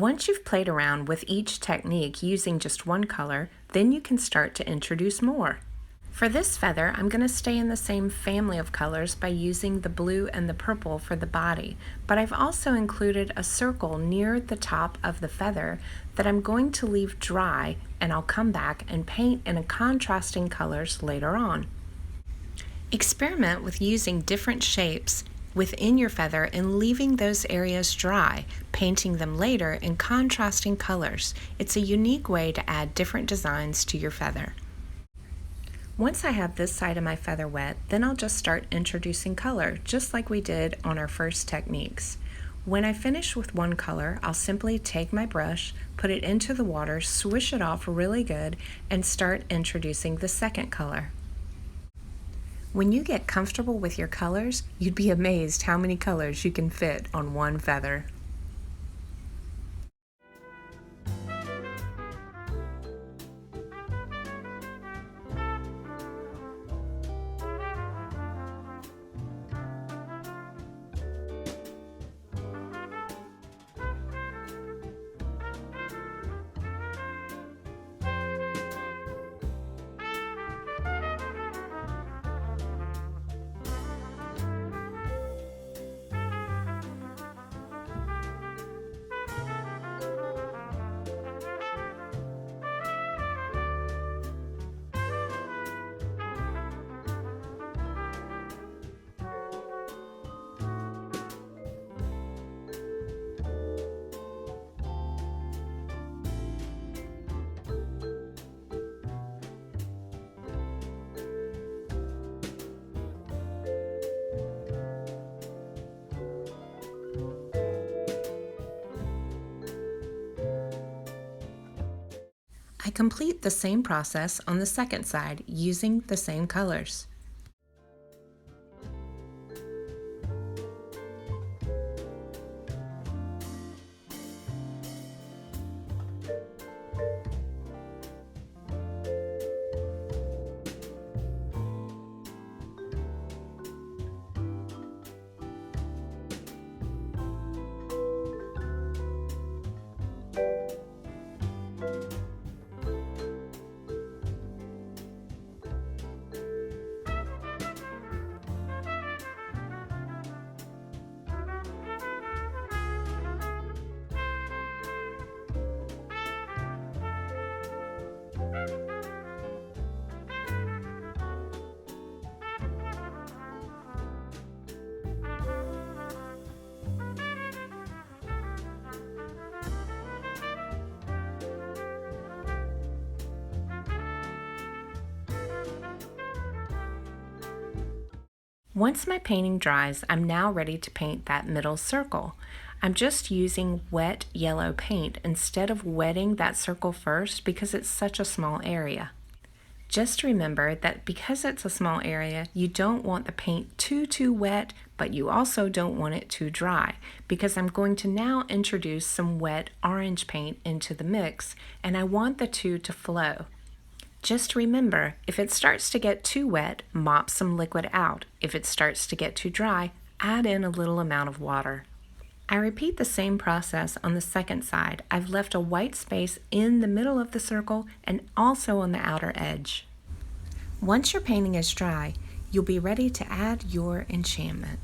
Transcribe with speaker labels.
Speaker 1: Once you've played around with each technique using just one color, then you can start to introduce more. For this feather, I'm going to stay in the same family of colors by using the blue and the purple for the body, but I've also included a circle near the top of the feather that I'm going to leave dry, and I'll come back and paint in contrasting colors later on. Experiment with using different shapes within your feather and leaving those areas dry, painting them later in contrasting colors. It's a unique way to add different designs to your feather. Once I have this side of my feather wet, then I'll just start introducing color, just like we did on our first techniques. When I finish with one color, I'll simply take my brush, put it into the water, swish it off really good, and start introducing the second color. When you get comfortable with your colors, you'd be amazed how many colors you can fit on one feather. I complete the same process on the second side using the same colors. Once my painting dries, I'm now ready to paint that middle circle. I'm just using wet yellow paint instead of wetting that circle first because it's such a small area. Just remember that because it's a small area, you don't want the paint too wet, but you also don't want it too dry, because I'm going to now introduce some wet orange paint into the mix, and I want the two to flow. Just remember, if it starts to get too wet, mop some liquid out. If it starts to get too dry, add in a little amount of water. I repeat the same process on the second side. I've left a white space in the middle of the circle and also on the outer edge. Once your painting is dry, you'll be ready to add your enchantment.